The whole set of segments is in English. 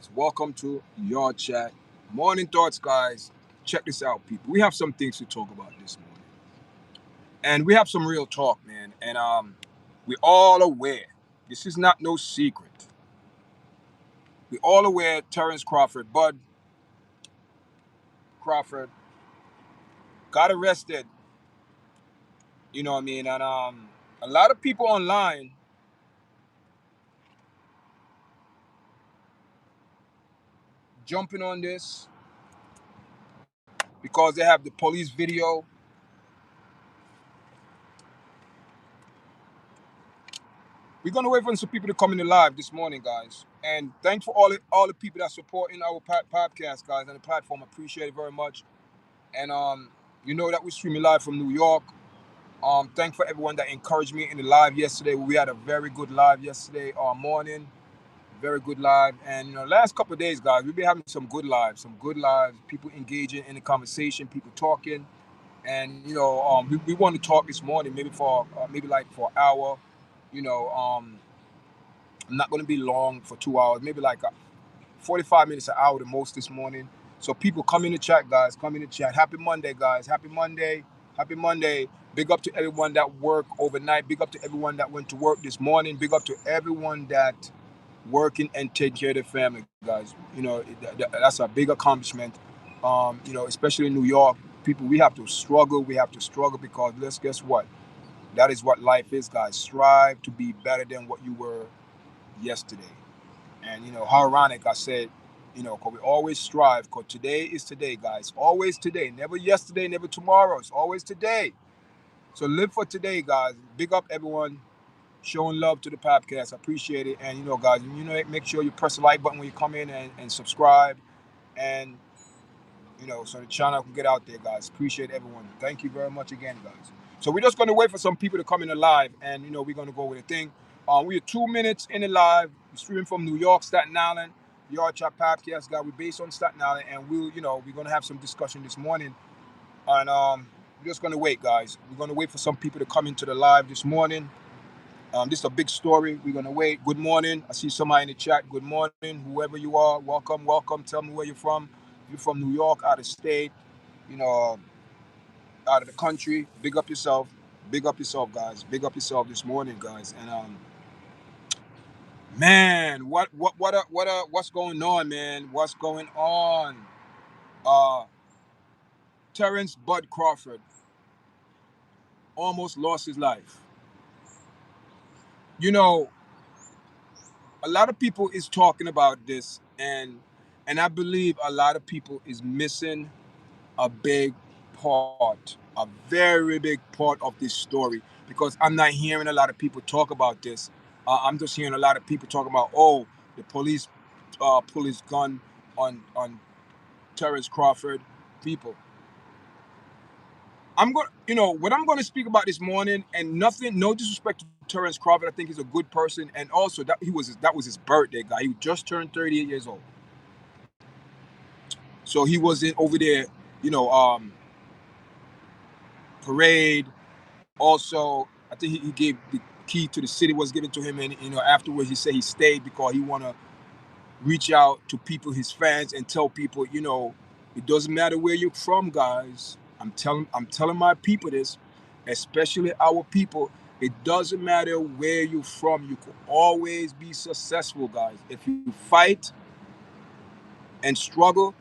guys. Welcome to YARDCHAT. Morning thoughts, guys. Check this out, people. We have some things to talk about this morning. And we have some real talk, man. And we're all aware. This is not no secret. We're all aware Terence Crawford, Bud Crawford, got arrested. You know what I mean? And a lot of people online jumping on this because they have the police video. We're gonna wait for some people to come in the live this morning, guys. And thanks for all the people that supporting our podcast, guys, on the platform. Appreciate it very much. And you know that we're streaming live from New York. Thanks for everyone that encouraged me in the live yesterday. We had a very good live yesterday morning, very good live. And last couple of days, guys, we've been having some good lives, People engaging in the conversation, people talking. And we want to talk this morning, maybe for for an hour. You know, I'm not going to be long for 2 hours, maybe 45 minutes, an hour the most this morning. So people come in the chat, guys. Come in the chat. Happy Monday, guys. Happy Monday. Happy Monday. Big up to everyone that worked overnight. Big up to everyone that went to work this morning. Big up to everyone that working and taking care of their family, guys. That's a big accomplishment. Especially in New York, people, we have to struggle. We have to struggle because let's guess what? That is what life is, guys. Strive to be better than what you were yesterday. And how ironic I said, because we always strive, because today is today, guys. Always today. Never yesterday, never tomorrow. It's always today. So live for today, guys. Big up everyone showing love to the podcast. I appreciate it. And guys, make sure you press the like button when you come in and subscribe. And so the channel can get out there, guys. Appreciate everyone. Thank you very much again, guys. So we're just gonna wait for some people to come in the live, and we're gonna go with a thing. We are 2 minutes in the live. We're streaming from New York, Staten Island. The YARDCHAT podcast, guys. We're based on Staten Island, and we're gonna have some discussion this morning. And we're just gonna wait, guys. We're gonna wait for some people to come into the live this morning. This is a big story. We're gonna wait. Good morning. I see somebody in the chat. Good morning, whoever you are. Welcome, welcome. Tell me where you're from. You're from New York, out of state, you know, out of the country. Big up yourself. Big up yourself, guys. Big up yourself this morning, guys. And man, what's going on, man? What's going on? Uh, Terence Bud Crawford almost lost his life. You know, a lot of people is talking about this, and I believe a lot of people is missing a big part, a very big part of this story, because I'm not hearing a lot of people talk about this. I'm just hearing a lot of people talk about, oh, the police pull his gun on Terence Crawford. People, I'm going, what I'm going to speak about this morning, and nothing, no disrespect to Terence Crawford. I think he's a good person, and also that was his birthday, guy. He just turned 38 years old, so he was in over there, you know, parade. Also, I think he gave the key to the city was given to him, and afterwards he said he stayed because he want to reach out to people, his fans, and tell people, it doesn't matter where you're from, guys. I'm telling my people this, especially our people. It doesn't matter where you're from. You can always be successful, guys, if you fight and struggle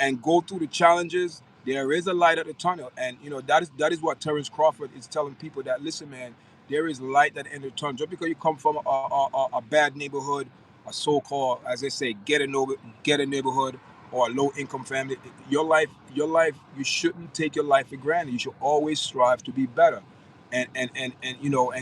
and go through the challenges. There is a light at the tunnel, and that is what Terence Crawford is telling people, that listen, man, there is light at the end of the tunnel. Just because you come from a bad neighborhood, a so-called, as they say, get a neighborhood, or a low-income family, your life, you shouldn't take your life for granted. You should always strive to be better, and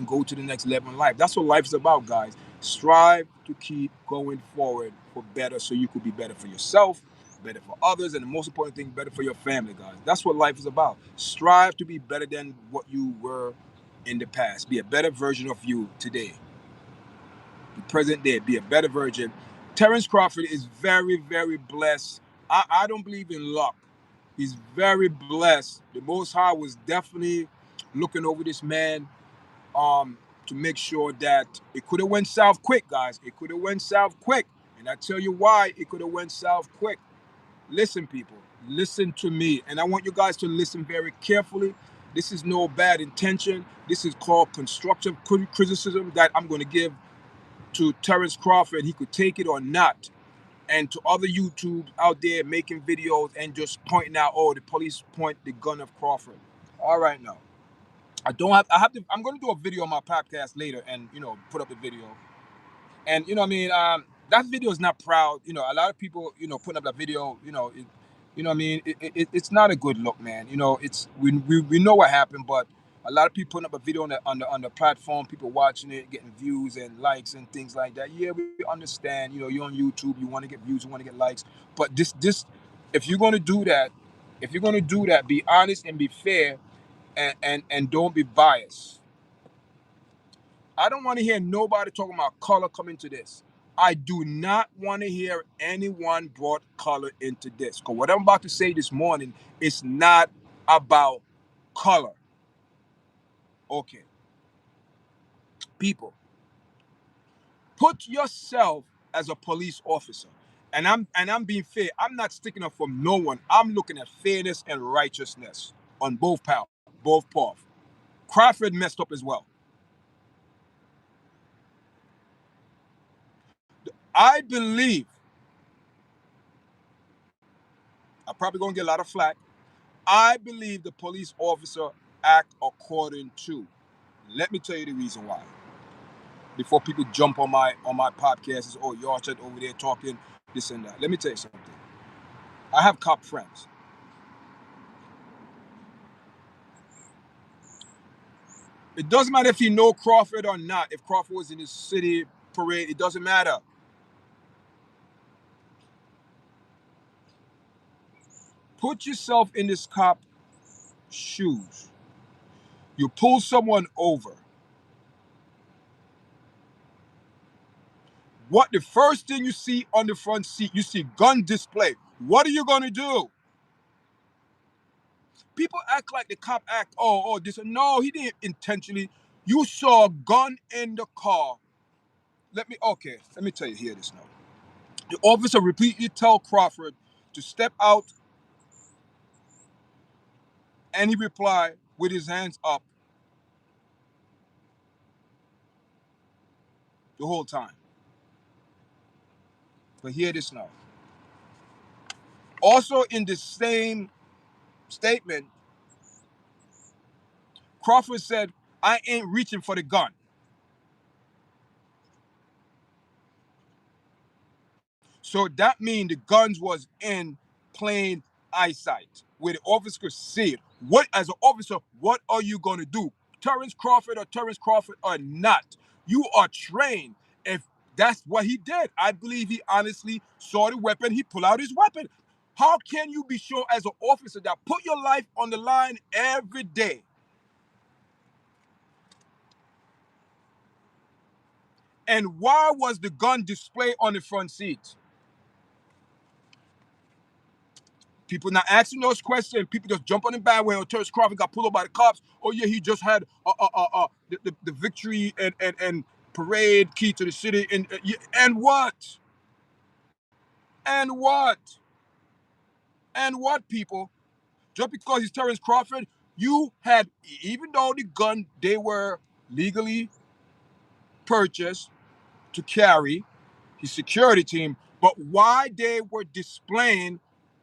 go to the next level in life. That's what life is about, guys. Strive to keep going forward for better, so you could be better for yourself, better for others, and the most important thing, better for your family, guys. That's what life is about. Strive to be better than what you were in the past. Be a better version of you today. The present day, be a better version. Terence Crawford is very, very blessed. I don't believe in luck. He's very blessed. The Most High was definitely looking over this man, to make sure that it could have went south quick, guys. It could have went south quick. And I tell you why it could have went south quick. Listen, people, listen to me. And I want you guys to listen very carefully. This is no bad intention. This is called constructive criticism that I'm going to give to Terence Crawford. He could take it or not. And to other YouTubes out there making videos and just pointing out, oh, the police point the gun of Crawford. All right, now. I'm going to do a video on my podcast later and, put up the video. And you know what I mean, that video is not proud. A lot of people, putting up that video, what I mean, it's not a good look, man. It's we know what happened, but a lot of people putting up a video on the platform, people watching it, getting views and likes and things like that. Yeah, we understand. You're on YouTube, you want to get views, you want to get likes, but this, if you're gonna do that, be honest and be fair, and don't be biased. I don't want to hear nobody talking about color come into this. I do not want to hear anyone brought color into this. Because what I'm about to say this morning is not about color. Okay. People, put yourself as a police officer. And I'm being fair. I'm not sticking up for no one. I'm looking at fairness and righteousness on both paths. Crawford messed up as well. I believe I'm probably gonna get a lot of flack. I believe the police officer act according to. Let me tell you the reason why. Before people jump on my podcast, oh, YARDCHAT over there talking this and that. Let me tell you something. I have cop friends. It doesn't matter if you know Crawford or not. If Crawford was in his city parade, it doesn't matter. Put yourself in this cop shoes. You pull someone over. What the first thing you see on the front seat, you see gun display. What are you gonna do? People act like the cop act, this. No, he didn't intentionally. You saw a gun in the car. Let me tell you, hear this now. The officer repeatedly tell Crawford to step out, and he replied with his hands up the whole time. But hear this now. Also in the same statement, Crawford said, I ain't reaching for the gun. So that means the guns was in plain eyesight, where the officer could see it. What, as an officer, what are you going to do? Terence Crawford or not? You are trained. If that's what he did, I believe he honestly saw the weapon. He pulled out his weapon. How can you be sure as an officer that put your life on the line every day? And why was the gun displayed on the front seat? People not asking those questions. People just jump on the bandwagon. Terence Crawford got pulled up by the cops. Oh yeah, he just had the victory and parade key to the city. And what? And what? And what, people? Just because he's Terence Crawford, you had, even though the gun they were legally purchased to carry, his security team, but why they were displaying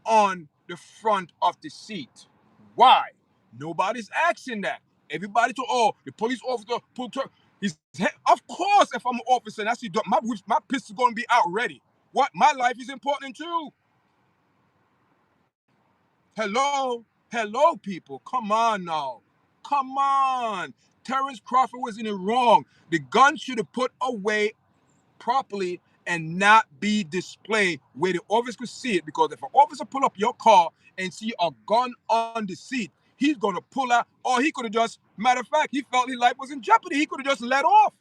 on the front of the seat? Why? Nobody's asking that. Everybody told, the police officer pulled her. He's, of course, if I'm an officer and I see my pistol's going to be out ready. What? My life is important too. Hello, people. Come on now. Come on. Terence Crawford was in it wrong. The gun should have put away properly and not be displayed where the officer could see it. Because if an officer pull up your car and see a gun on the seat, he's gonna pull out, or he could have just, matter of fact, he felt his life was in jeopardy. He could have just let off.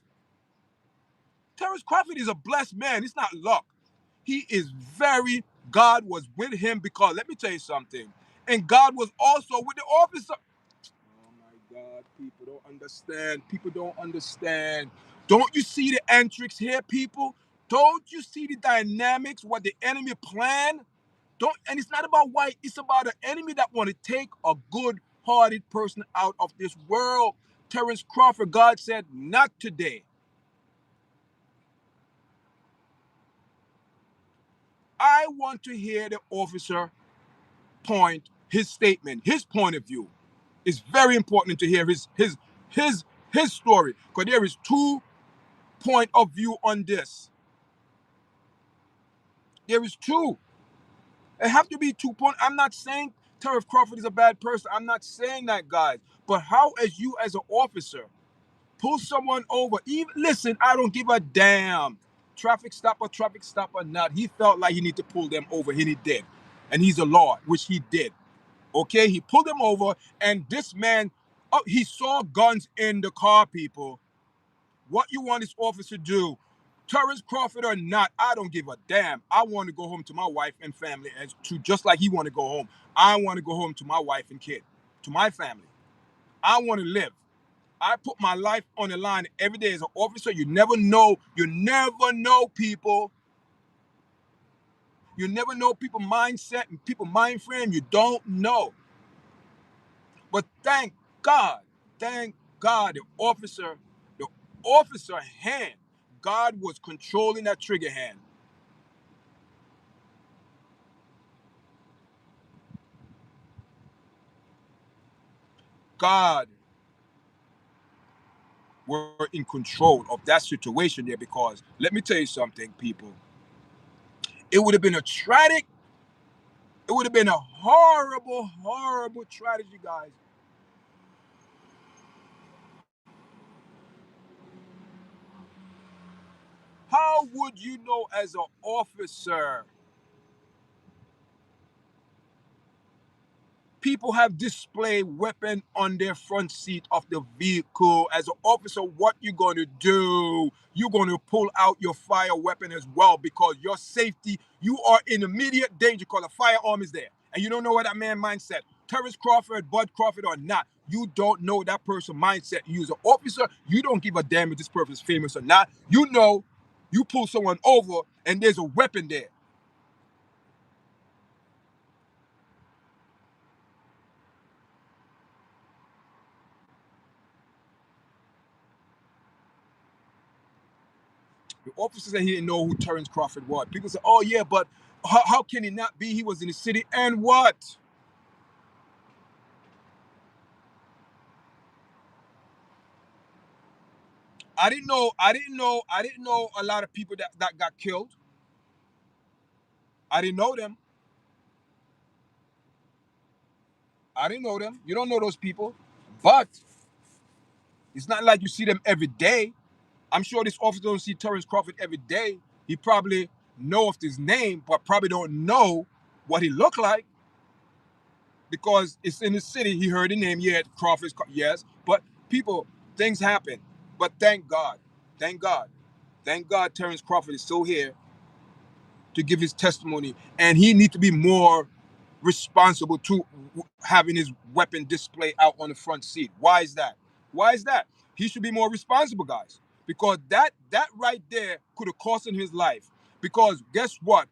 Terence Crawford is a blessed man. It's not luck. He is God was with him, because let me tell you something. And God was also with the officer. Oh my God, people don't understand. People don't understand. Don't you see the antics here, people? Don't you see the dynamics, what the enemy planned? Don't, and it's not about white, it's about an enemy that want to take a good-hearted person out of this world. Terence Crawford, God said, not today. I want to hear the officer point, his statement, his point of view. It's very important to hear his his story, because there is two point of view on this. There is two. It have to be 2 point. I'm not saying Terence Crawford is a bad person. I'm not saying that, guys. But how, as you as an officer, pull someone over? Even listen, I don't give a damn. Traffic stop or not. He felt like he need to pull them over, and he did. And he's a law, which he did. Okay, he pulled them over, and this man, oh, he saw guns in the car, people. What you want this officer to do? Terrence Crawford or not, I don't give a damn. I want to go home to my wife and family, as to just like he want to go home. I want to go home to my wife and kid, to my family. I want to live. I put my life on the line every day as an officer. You never know. You never know, people. You never know people mindset and people mind frame. You don't know. But thank God, the officer hand, God was controlling that trigger hand. God were in control of that situation there, because let me tell you something, people. It would have been a tragic, it would have been a horrible, horrible tragedy, guys. How would you know as an officer? People have displayed weapon on their front seat of the vehicle. As an officer, what you going to do? You're going to pull out your fire weapon as well, because your safety, you are in immediate danger because a firearm is there. And you don't know what that man mindset. Terrence Crawford, Bud Crawford or not, you don't know that person mindset. You as an officer, you don't give a damn if this person is famous or not. You know, you pull someone over and there's a weapon there. The officer said he didn't know who Terrence Crawford was. People say, oh, yeah, but how can he not be? He was in the city. And what? I didn't know a lot of people that got killed. I didn't know them. I didn't know them. You don't know those people. But it's not like you see them every day. I'm sure this officer don't see Terrence Crawford every day. He probably know of his name, but probably don't know what he looked like, because it's in the city. He heard the name, yeah, Crawford, yes. But people, things happen. But thank God, thank God, Terrence Crawford is still here to give his testimony, and he needs to be more responsible to having his weapon display out on the front seat. Why is that? Why is that? He should be more responsible, guys, because that right there could have cost him his life. Because guess what?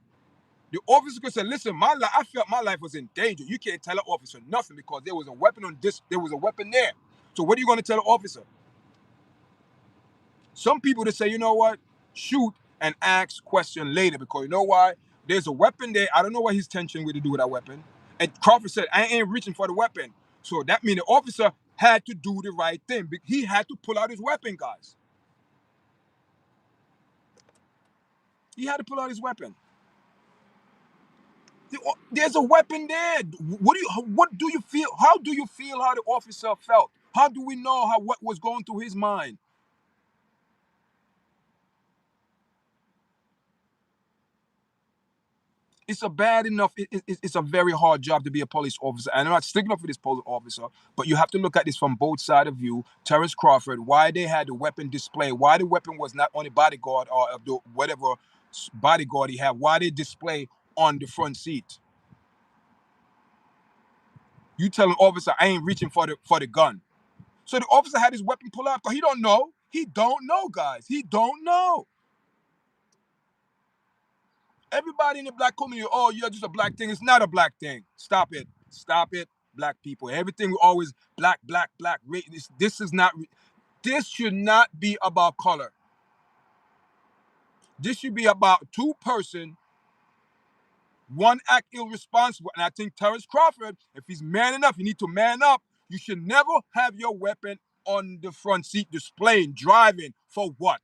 The officer could say, listen, I felt my life was in danger. You can't tell an officer nothing because there was a weapon on this, there was a weapon there. So what are you going to tell the officer? Some people that say, you know what? Shoot and ask question later, because you know why? There's a weapon there. I don't know what his intention with to do with that weapon. And Crawford said, I ain't reaching for the weapon. So that means the officer had to do the right thing. He had to pull out his weapon, guys. He had to pull out his weapon. There's a weapon there. What do you feel? How do you feel how the officer felt? How do we know what was going through his mind? It's a bad enough. It's a very hard job to be a police officer, and I'm not sticking up for this police officer, but you have to look at this from both sides of view. Terrence Crawford, why they had the weapon display, why the weapon was not on the bodyguard or the whatever bodyguard he had, why they display on the front seat. You tell an officer, I ain't reaching for the gun. So the officer had his weapon pulled out because he don't know. He don't know, guys. He don't know. Everybody in the black community, oh, you're just a black thing. It's not a black thing. Stop it. Stop it, black people. Everything we always black, black, black. This is not. This should not be about color. This should be about two-person. One act irresponsible, and I think Terence Crawford, if he's man enough, you need to man up. You should never have your weapon on the front seat displaying, driving for what?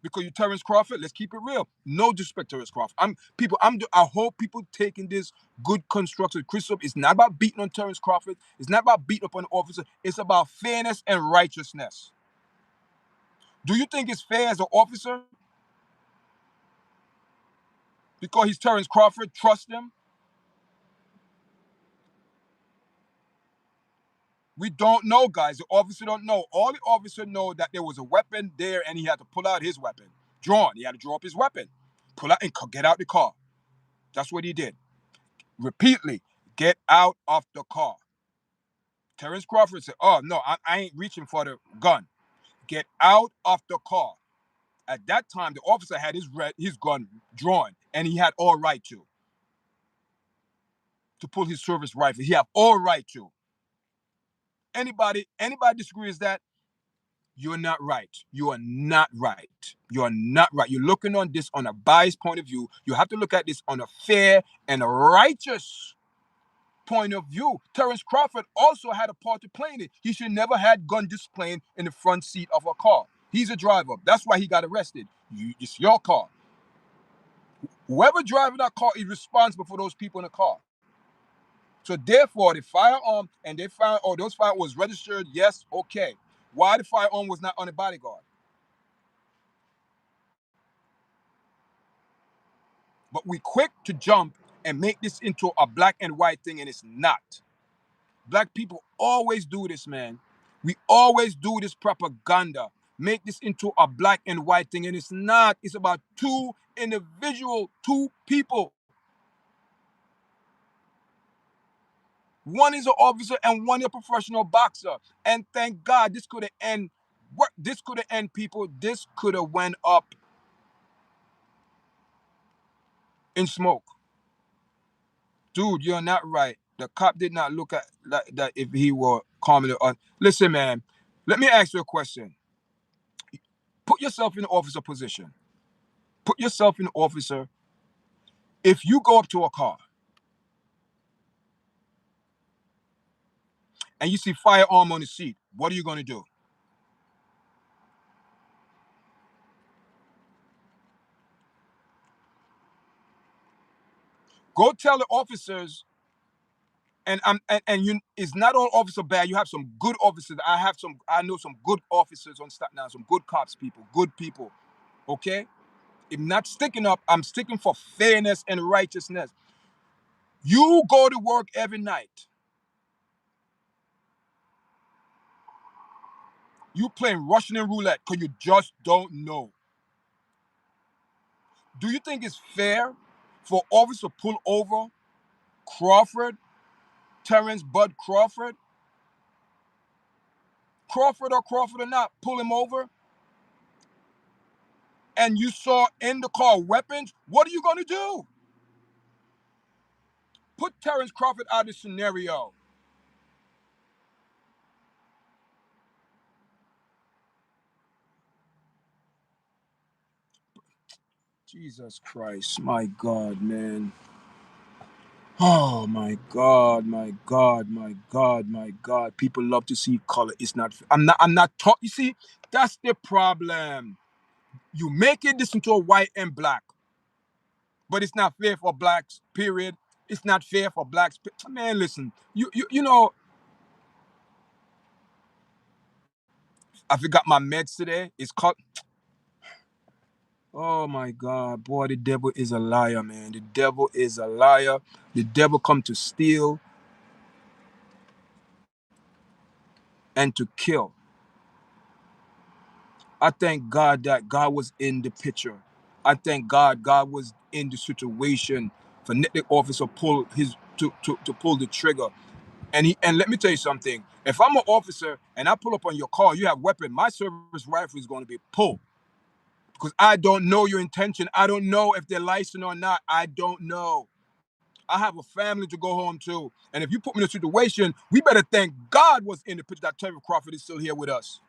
Because you're Terence Crawford. Let's keep it real. No disrespect, Terence Crawford. I hope people taking this good constructive criticism. It's not about beating on Terence Crawford. It's not about beating up on the officer. It's about fairness and righteousness. Do you think it's fair as an officer? Because he's Terence Crawford, trust him? We don't know, guys. The officer don't know. All the officer know that there was a weapon there and he had to pull out his weapon. Drawn. He had to draw up his weapon. Pull out and get out the car. That's what he did. Repeatedly, get out of the car. Terence Crawford said, oh, no, I ain't reaching for the gun. Get out of the car. At that time, the officer had his gun drawn, and he had all right to pull his service rifle. He had all right to. Anybody disagrees that? You're not right. You are not right. You are not right. You're looking on this on a biased point of view. You have to look at this on a fair and a righteous point of view. Terence Crawford also had a part to play in it. He should never had gun displaying in the front seat of a car. He's a driver. That's why he got arrested. It's your car. Whoever driving that car is responsible for those people in the car. So therefore, the firearm, and they found, oh, those firearm was registered. Yes, okay. Why the firearm was not on the bodyguard? But we quick to jump and make this into a black and white thing, and it's not. Black people always do this, man. We always do this propaganda. Make this into a black and white thing, and it's not. It's about two people. One is an officer and one is a professional boxer. And thank God this could have ended. This could have ended, people. This could have went up in smoke. Dude, you're not right. The cop did not look at that if he were calmly on. Listen, man, let me ask you a question. Put yourself in the officer position. Put yourself in the officer. If you go up to a car and you see firearm on the seat, what are you going to do? Go tell the officers, and you, it's not all officer bad. You have some good officers. I know some good officers on Staten Island, some good cops, good people. Okay? If not sticking up, I'm sticking for fairness and righteousness. You go to work every night. You playing Russian and roulette because you just don't know. Do you think it's fair for officer to pull over Crawford, Terence Bud Crawford, Crawford or not, pull him over, and you saw in the car weapons? What are you going to do? Put Terence Crawford out of the scenario. Jesus Christ, my God, man. Oh my God, my God, my God, my God. People love to see color. It's not, I'm not talking. You see, that's the problem. You make it this into a white and black, but it's not fair for blacks, period. It's not fair for blacks. Man, listen, you know, I forgot my meds today. It's called, oh my God, boy, the devil is a liar, man. The devil is a liar. The devil come to steal and to kill. I thank God that God was in the picture. I thank God was in the situation for the officer pull to pull the trigger. And let me tell you something. If I'm an officer and I pull up on your car, you have weapon, my service rifle is going to be pulled because I don't know your intention. I don't know if they're licensed or not. I don't know. I have a family to go home to. And if you put me in a situation, we better thank God was in the picture that Terence Crawford is still here with us.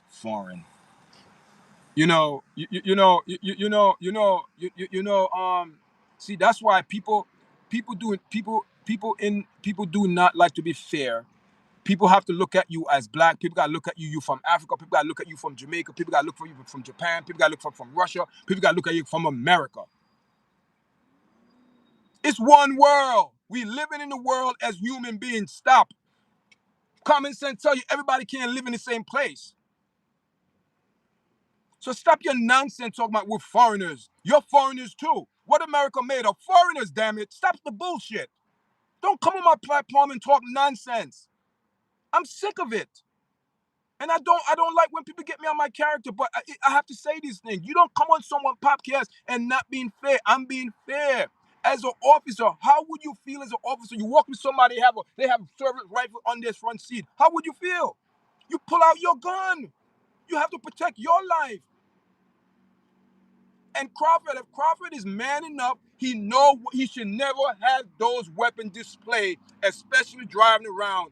Foreign. See, that's why people do not like to be fair. People have to look at you as black. People gotta look at you from Africa. People gotta look at you from Jamaica. People gotta look for you from Japan. People gotta look from Russia. People gotta look at you from America. It's one world. We living in the world as human beings. Stop. Common sense tell you everybody can't live in the same place. So stop your nonsense talking about we're foreigners. You're foreigners too. What America made of foreigners, damn it. Stop the bullshit. Don't come on my platform and talk nonsense. I'm sick of it. And I don't like when people get me on my character, but I have to say these things. You don't come on someone podcast and not being fair. I'm being fair. As an officer, how would you feel as an officer? You walk with somebody, they have a service rifle on their front seat. How would you feel? You pull out your gun. You have to protect your life. And Crawford, if Crawford is man enough, he should never have those weapons displayed, especially driving around.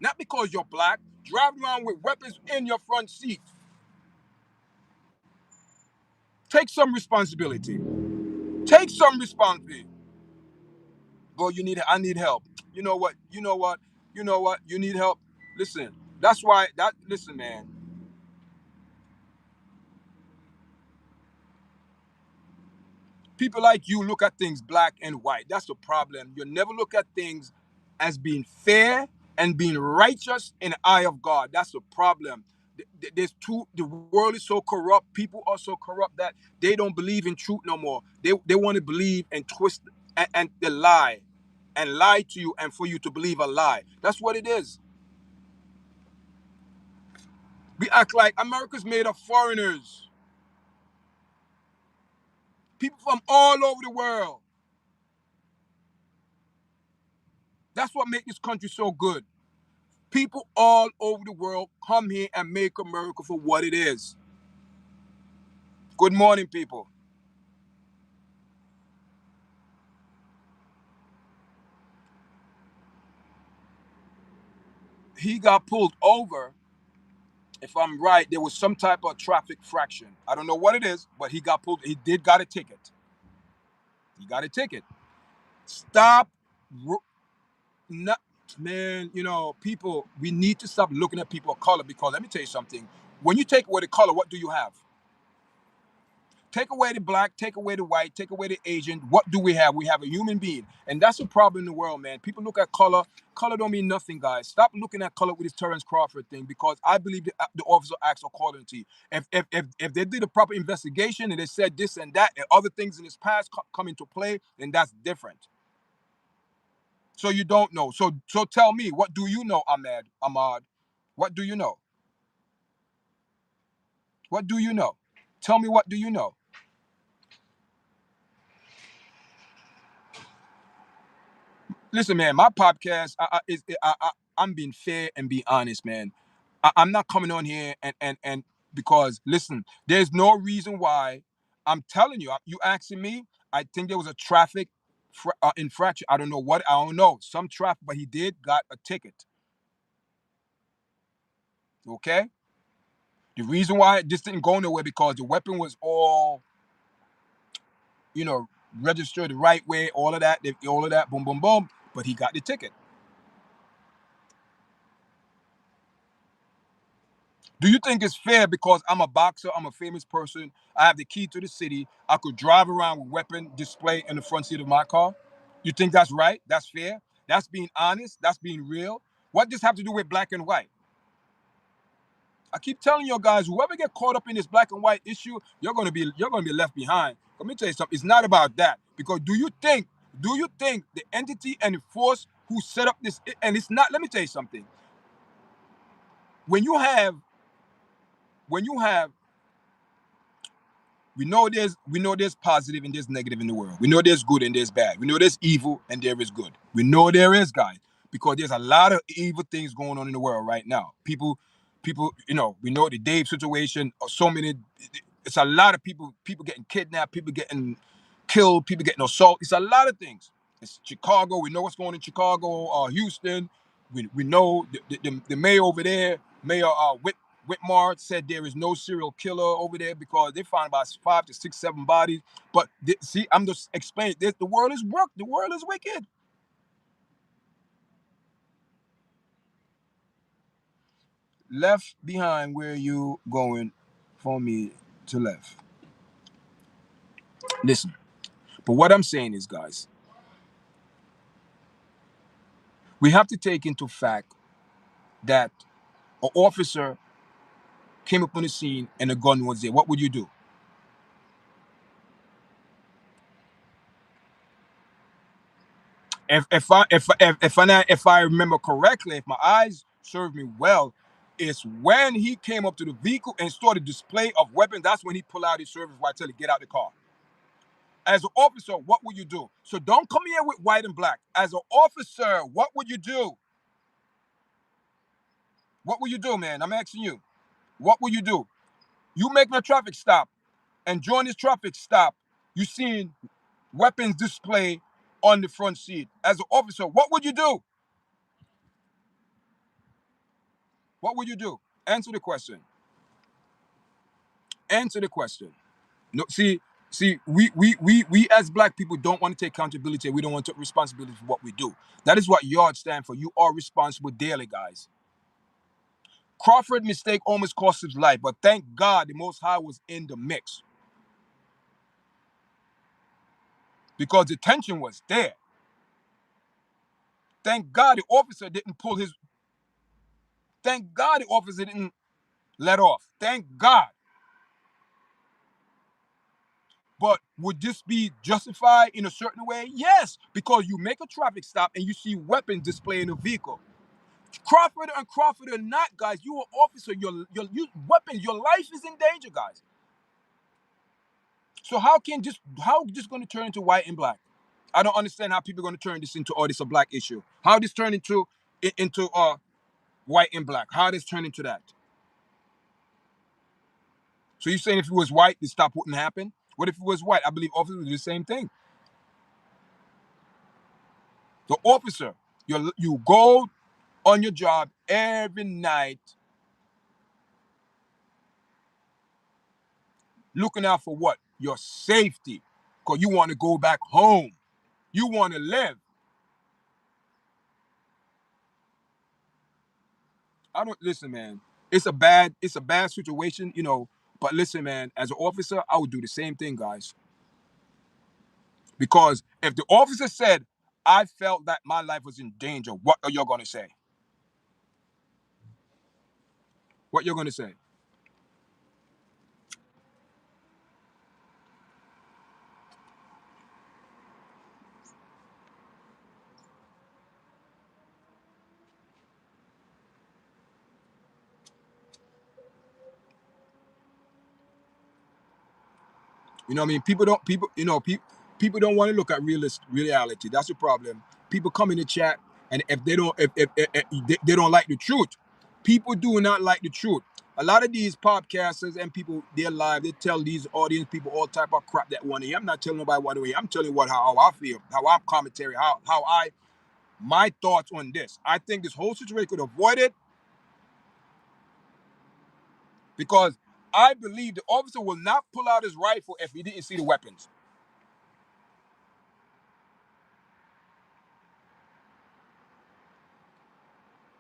Not because you're black, driving around with weapons in your front seat. Take some responsibility. Take some responsibility. Bro, I need help. You know what? You know what? You know what? You need help. Listen, listen, man. People like you look at things black and white. That's the problem. You never look at things as being fair and being righteous in the eye of God. That's the problem. The world is so corrupt. People are so corrupt that they don't believe in truth no more. They want to believe and twist and the lie and lie to you and for you to believe a lie. That's what it is. We act like America's made of foreigners, people from all over the world. That's what makes this country so good. People all over the world come here and make America for what it is. Good morning, people. He got pulled over. If I'm right, there was some type of traffic fraction. I don't know what it is, but he got pulled. He did got a ticket. He got a ticket. Stop. Not, man, people, we need to stop looking at people of color because let me tell you something. When you take away the color, what do you have? Take away the black, take away the white, take away the Asian. What do we have? We have a human being. And that's a problem in the world, man. People look at color. Color don't mean nothing, guys. Stop looking at color with this Terence Crawford thing because I believe the officer acts accordingly. If they did a proper investigation and they said this and that and other things in his past come into play, then that's different. So you don't know. So tell me, what do you know, Ahmad? What do you know? What do you know? Tell me, what do you know? Listen, man, my podcast I'm being fair and be honest, man. I'm not coming on here and because listen, there's no reason why. I'm telling you. You asking me? I think there was a traffic infraction. I don't know what. I don't know some traffic, but he did got a ticket. Okay. The reason why this didn't go nowhere because the weapon was all you know registered the right way. All of that. Boom, boom, boom. But he got the ticket. Do you think it's fair because I'm a boxer, I'm a famous person, I have the key to the city, I could drive around with weapon display in the front seat of my car? You think that's right? That's fair? That's being honest? That's being real? What does this have to do with black and white? I keep telling you guys, whoever get caught up in this black and white issue, you're gonna be left behind. Let me tell you something. It's not about that. Because do you think the entity and the force who set up this and it's not, let me tell you something. When you have when you have we know there's positive and there's negative in the world. We know there's good and there's bad. We know there's evil and there is good. We know there is, guys. because there's a lot of evil things going on in the world right now. People, we know the Dave situation, or so many. It's a lot of people getting kidnapped, people getting killed, people getting assaulted. It's a lot of things. It's Chicago. We know what's going on in Chicago, Houston. We know the mayor over there, Mayor Whitmar, said there is no serial killer over there because they found about 5 to 6, 7 bodies. But see, I'm just explaining this. The world is broke. The world is wicked. Left behind, where you going for me to left? Listen, but what I'm saying is, guys, we have to take into fact that an officer came up on the scene and a gun was there. What would you do? If I remember correctly, if my eyes serve me well, it's when he came up to the vehicle and started display of weapons. That's when he pulled out his service right till he get out the car. As an officer, what would you do? So don't come here with white and black. As an officer, what would you do? What would you do, man? I'm asking you. What would you do? You making a traffic stop, and during this traffic stop, you seeing weapons display on the front seat. As an officer, what would you do? What would you do? Answer the question. Answer the question. No, we as black people don't want to take accountability. We don't want to take responsibility for what we do. That is what YARD stand for. You are responsible daily, guys. Crawford mistake almost cost his life, but thank God the Most High was in the mix because the tension was there. Thank God the officer didn't pull his. Thank God the officer didn't let off. Thank God. But would this be justified in a certain way? Yes, because you make a traffic stop and you see weapons displayed in a vehicle. Crawford and Crawford or not, guys, you are officer. Your weapons. Your life is in danger, guys. So how just going to turn into white and black? I don't understand how people are going to turn this into this a black issue. How this turn into white and black? How this turn into that? So you're saying if it was white, this stop wouldn't happen? What if it was white? I believe officers would do the same thing. The officer, you go on your job every night looking out for what? Your safety. Because you want to go back home. You want to live. I don't listen, man. It's a bad situation, But listen, man, as an officer, I would do the same thing, guys. Because if the officer said, I felt that my life was in danger, what are you gonna say? What you're gonna say? You know what I mean? People don't want to look at reality. That's the problem. People come in the chat, and if they don't if they don't like the truth, people do not like the truth. A lot of these podcasters and people, they're live. They tell these audience people all type of crap that want to hear. I'm not telling nobody what to hear. I'm telling you how I feel, how I'm commentary, how I my thoughts on this. I think this whole situation could avoid it because I believe the officer will not pull out his rifle if he didn't see the weapons.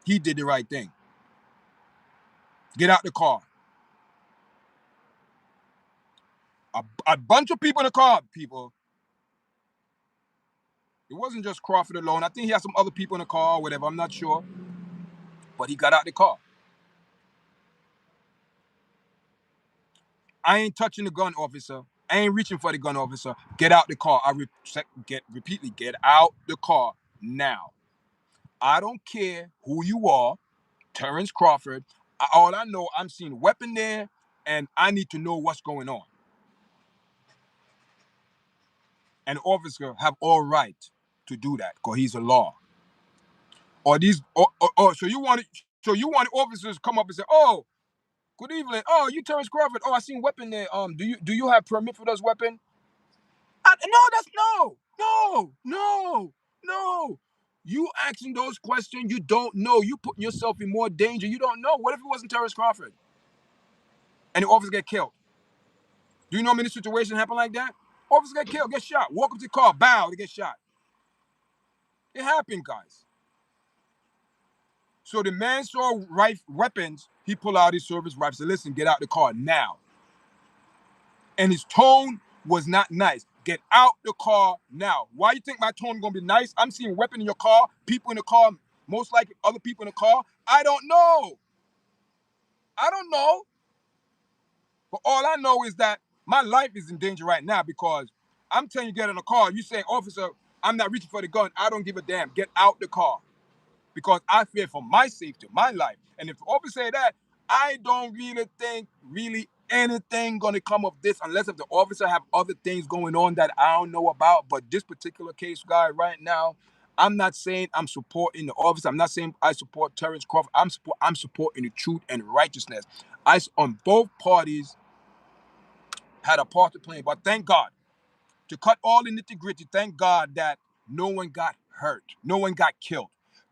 He did the right thing. Get out the car. A bunch of people in the car, people. It wasn't just Crawford alone. I think he had some other people in the car or whatever. I'm not sure. But he got out the car. I ain't touching the gun, officer. I ain't reaching for the gun, officer. Get out the car. Repeatedly, get out the car now. I don't care who you are, Terence Crawford. All I know, I'm seeing a weapon there, and I need to know what's going on. An officer have all right to do that because he's a law. Or these, so you want officers come up and say, "Oh, good evening. Oh, you Terence Crawford. Oh, I seen weapon there. Do you have permit for those weapon?" No, that's no. You asking those questions you don't know. You putting yourself in more danger. You don't know. What if it wasn't Terence Crawford and the officer get killed? Do you know many situations happen like that? Officer get killed, get shot. Walk up to the car, bow, to get shot. It happened, guys. So the man saw weapons. He pulled out his service rifle. Said, "Listen, get out the car now." And his tone was not nice. "Get out the car now." Why you think my tone gonna be nice? I'm seeing weapon in your car, people in the car, most likely other people in the car. I don't know. I don't know. But all I know is that my life is in danger right now because I'm telling you, get in the car. You say, "Officer, I'm not reaching for the gun." I don't give a damn. Get out the car. Because I fear for my safety, my life. And if the officer say that, I don't really think anything gonna come of this unless if the officer have other things going on that I don't know about. But this particular case, guy, right now, I'm not saying I'm supporting the officer. I'm not saying I support Terence Crawford. I'm supporting the truth and righteousness. On both parties had a part to play, but thank God, to cut all the nitty gritty, thank God that no one got hurt, no one got killed.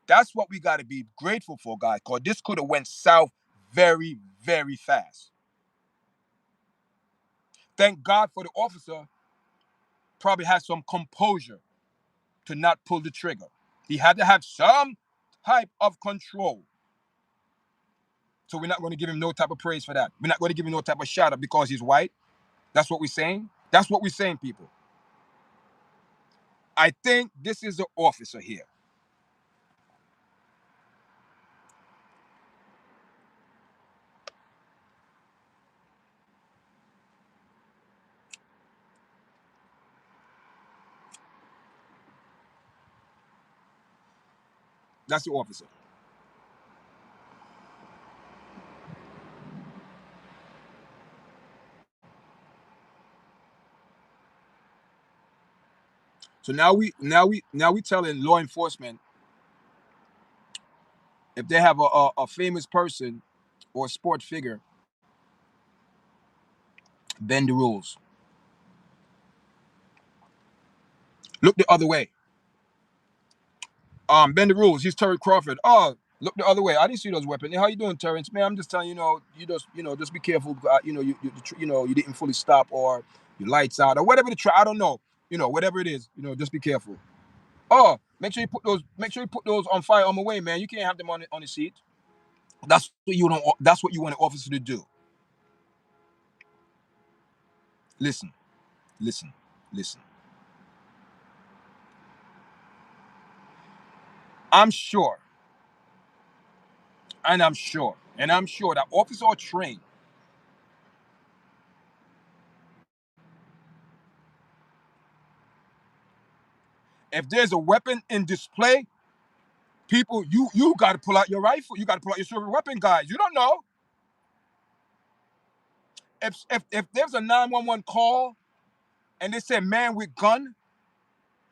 That's what we got to be grateful for, guys, because this could have went south very, very fast. Thank God for the officer probably had some composure to not pull the trigger. He had to have some type of control. So we're not going to give him no type of praise for that. We're not going to give him no type of shout out because he's white. That's what we're saying. That's what we're saying, people. I think this is the officer here. That's the officer. So now we telling law enforcement if they have a famous person or a sport figure, bend the rules. Look the other way. Bend the rules. He's Terry Crawford. Oh, look the other way. I didn't see those weapons. Hey, how you doing, Terrence? Man, I'm just telling you, just be careful. You didn't fully stop or your lights out or whatever I don't know. Whatever it is, just be careful. Oh, Make sure you put those on fire on the way, man. You can't have them on the seat. That's what you don't. That's what you want an officer to do. Listen, listen, listen. I'm sure, and I'm sure that officers are trained. If there's a weapon in display, people, you got to pull out your rifle. You got to pull out your service weapon, guys. You don't know if there's a 911 call and they say man with gun,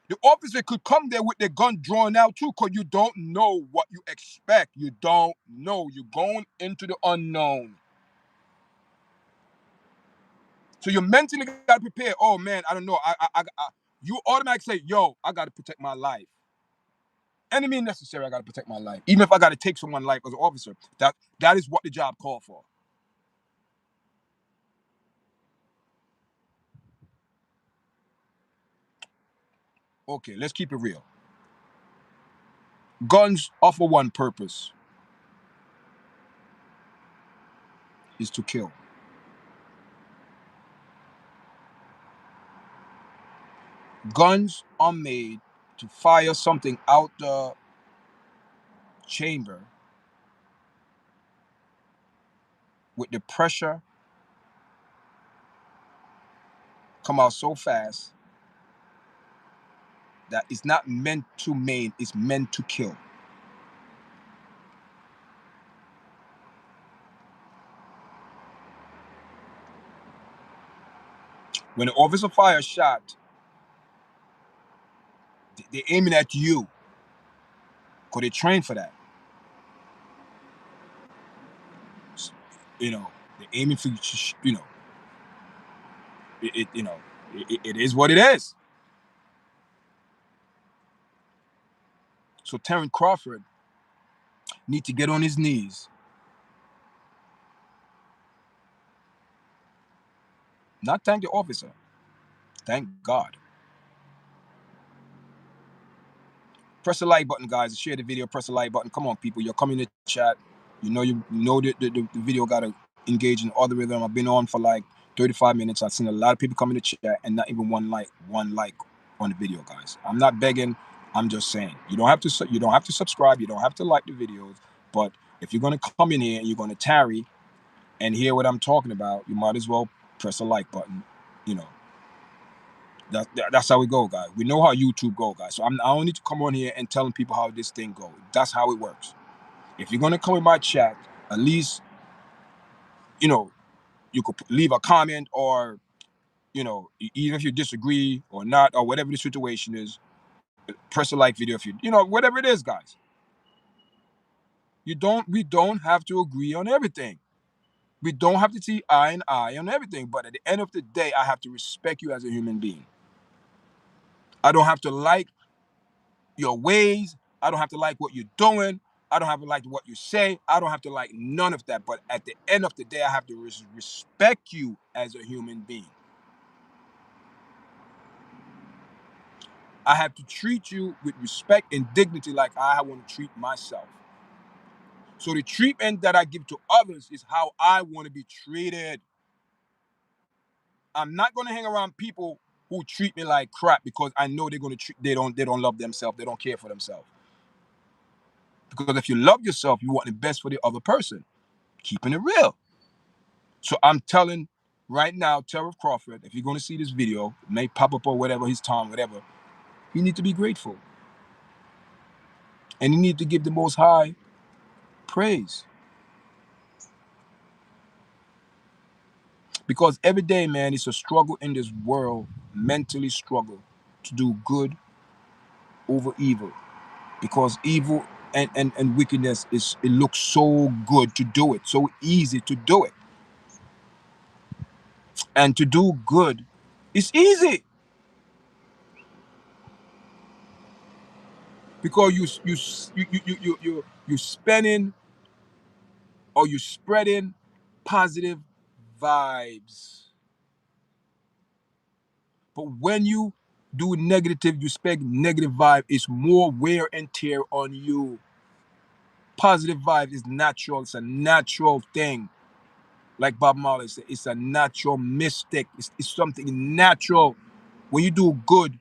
the officer could come there with their gun drawn out too, because you don't know what you expect. You don't know. You're going into the unknown. So you mentally got to prepare. Oh man, I don't know. You automatically say, yo, I got to protect my life. Any means necessary, I got to protect my life. Even if I got to take someone's life as an officer, that is what the job called for. Okay, let's keep it real. Guns offer one purpose, is to kill. Guns are made to fire something out the chamber with the pressure come out so fast that it's not meant to maim, it's meant to kill. When the officer fires a shot, they're aiming at you. because they train for that. You know, they're aiming for, you know, you know, it is what it is. So Terence Crawford need to get on his knees, not thank the officer, thank God. Press the like button, guys. Share the video. Press the like button. Come on, people. You're coming to chat. You know the video got to engage in algorithm. I've been on for like 35 minutes. I've seen a lot of people coming to chat and not even one like on the video, guys. I'm not begging. I'm just saying you don't have to. You don't have to subscribe. You don't have to like the videos. But if you're gonna come in here and you're gonna tarry and hear what I'm talking about, you might as well press the like button. You know, that's how we go, guys. We know how YouTube go, guys. So I don't need to come on here and telling people how this thing goes. That's how it works. If you're gonna come in my chat, at least you know you could leave a comment, or even if you disagree or not, or whatever the situation is, press a like video if whatever it is, guys. We don't have to agree on everything. We don't have to see eye and eye on everything. But at the end of the day, I have to respect you as a human being. I don't have to like your ways. I don't have to like what you're doing. I don't have to like what you say. I don't have to like none of that. But at the end of the day, I have to respect you as a human being. I have to treat you with respect and dignity like I want to treat myself. So the treatment that I give to others is how I want to be treated. I'm not going to hang around people who treat me like crap because I know they're going to they don't love themselves. They don't care for themselves. Because if you love yourself, you want the best for the other person. Keeping it real. So I'm telling right now, Terence Crawford, if you're going to see this video, it may pop up or whatever, his time, whatever, you need to be grateful. And you need to give the Most High praise. Because every day, man, it's a struggle in this world, mentally struggle to do good over evil. Because evil and wickedness, it looks so good to do it, so easy to do it. And to do good, it's easy. Because you spending, or you spreading positive vibes. But when you do negative, you spread negative vibe, it's more wear and tear on you. Positive vibe is natural. It's a natural thing. Like Bob Marley said, it's a natural mystic. It's something natural. When you do good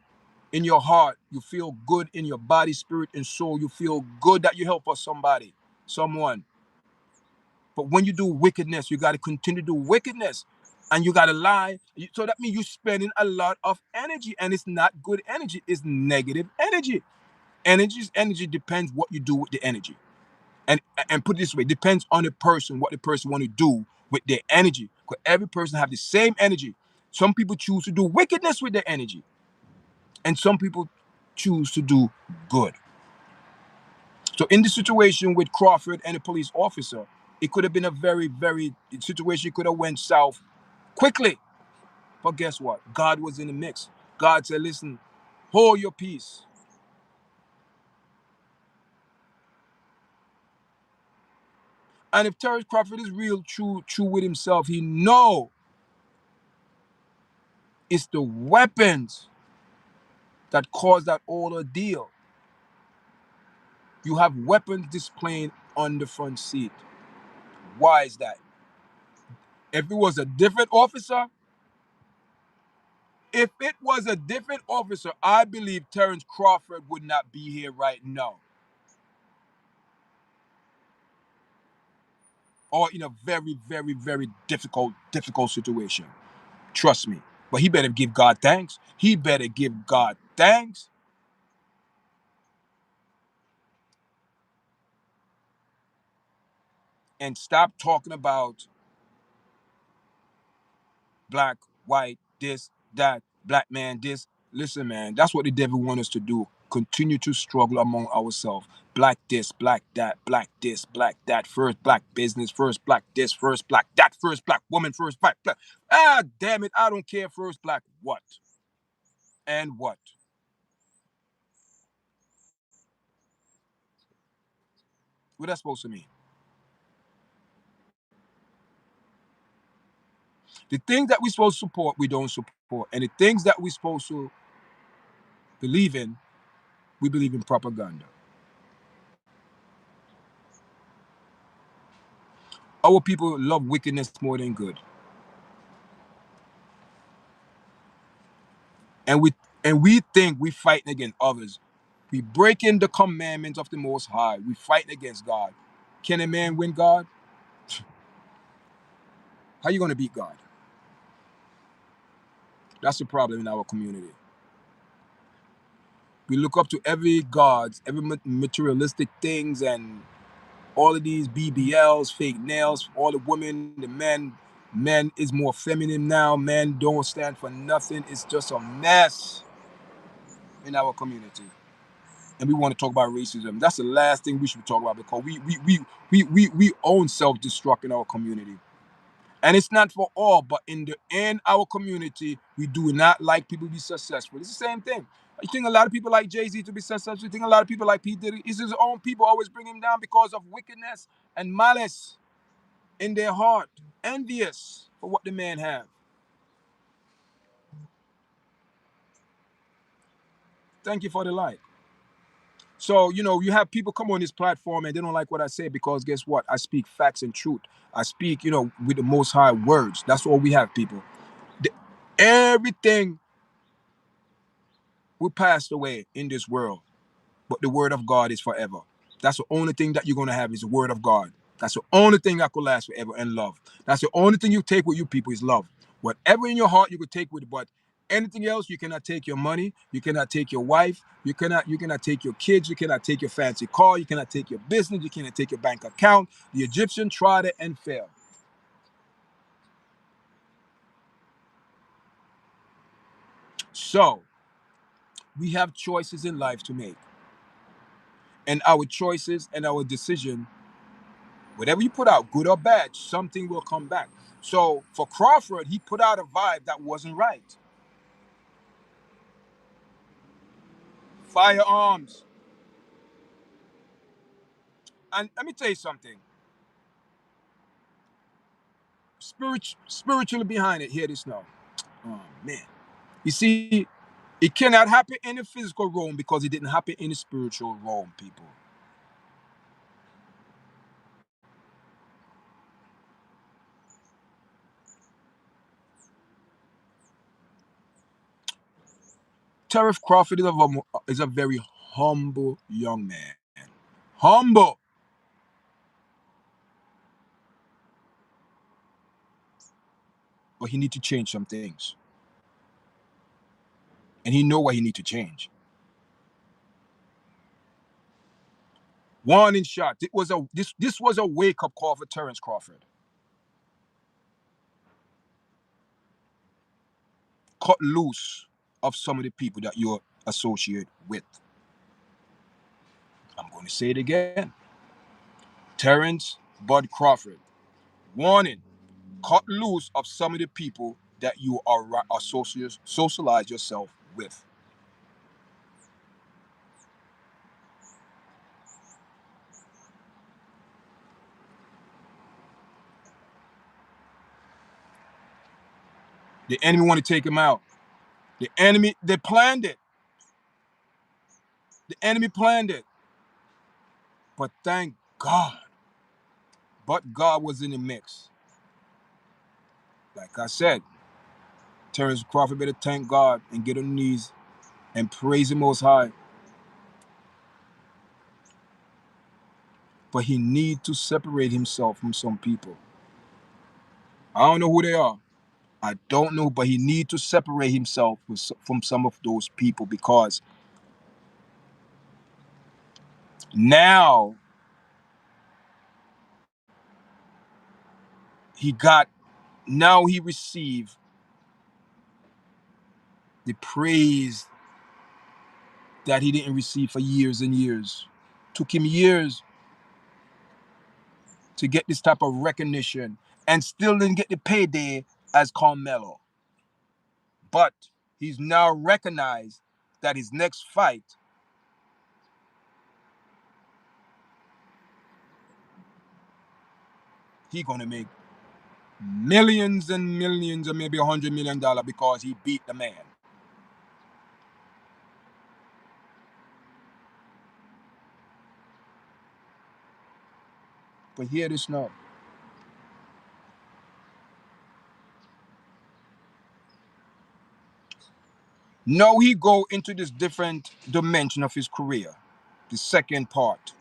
in your heart, you feel good in your body, spirit, and soul. You feel good that you help somebody, someone. But when you do wickedness, you got to continue to do wickedness. And you got to lie. So that means you're spending a lot of energy. And it's not good energy. It's negative energy. Energy depends what you do with the energy. And put it this way, depends on the person, what the person want to do with their energy. Because every person have the same energy. Some people choose to do wickedness with their energy. And some people choose to do good. So in the situation with Crawford and the police officer, it could have been a very, very situation could have went south quickly. But guess what? God was in the mix. God said, listen, hold your peace. And if Terence Crawford is real true with himself, he know it's the weapons that cause that ordeal. You have weapons displaying on the front seat. Why is that? If it was a different officer, I believe Terence Crawford would not be here right now. Or in a very, very, very difficult situation. Trust me. But he better give God thanks. He better give God thanks. And stop talking about black, white, this, that, black man, this. Listen, man, that's what the devil wants us to do. Continue to struggle among ourselves. Black this, black that, black this, black that, first black business, first black this, first black that, first black woman, first black. Ah, damn it, I don't care. First black what? And what? What that's supposed to mean? The things that we're supposed to support, we don't support. And the things that we're supposed to believe in, we believe in propaganda. Our people love wickedness more than good. And we think we fighting against others. We breaking the commandments of the Most High. We fighting against God. Can a man win God? How you going to beat God? That's the problem in our community. We look up to every gods, every materialistic things, and all of these BBLs, fake nails, all the women, the men. Men is more feminine now. Men don't stand for nothing. It's just a mess in our community. And we want to talk about racism. That's the last thing we should talk about because we own self-destruct in our community. And it's not for all, but in our community, we do not like people to be successful. It's the same thing. You think a lot of people like Jay-Z to be successful. You think a lot of people like P. Diddy. It's his own people always bring him down because of wickedness and malice in their heart. Envious for what the man have. Thank you for the light. So, you have people come on this platform and they don't like what I say because guess what? I speak facts and truth. I speak, with the most high words. That's all we have, people. The- Everything will pass away in this world, but the word of God is forever. That's the only thing that you're going to have is the word of God. That's the only thing that could last forever and love. That's the only thing you take with you people is love. Whatever in your heart you could take with it, but anything else, you cannot take your money, you cannot take your wife, you cannot take your kids, you cannot take your fancy car, you cannot take your business, you cannot take your bank account. The Egyptian tried it and failed. So we have choices in life to make. And our choices and our decision, whatever you put out, good or bad, something will come back. So for Crawford, he put out a vibe that wasn't right. Firearms. And let me tell you something. Spiritually behind it, hear this now. Oh man. You see, it cannot happen in the physical realm because it didn't happen in the spiritual realm, people. Terence Crawford is a very humble young man. Humble. But he need to change some things. And he know what he need to change. Warning shot. This was a wake up call for Terence Crawford. Cut loose of some of the people that you're associated with. I'm going to say it again. Terence Bud Crawford. Warning. Cut loose of some of the people that you are socialize yourself with. The enemy want to take him out. The enemy, they planned it. The enemy planned it. But thank God. But God was in the mix. Like I said, Terence Crawford better thank God and get on the knees and praise him most high. But he need to separate himself from some people. I don't know who they are. I don't know, but he need to separate himself from some of those people because now he got, now he received the praise that he didn't receive for years and years. Took him years to get this type of recognition and still didn't get the payday as Carmelo. But he's now recognized that his next fight, he's going to make millions and millions, or maybe $100 million because he beat the man. But hear this now. Now he go into this different dimension of his career, the second part.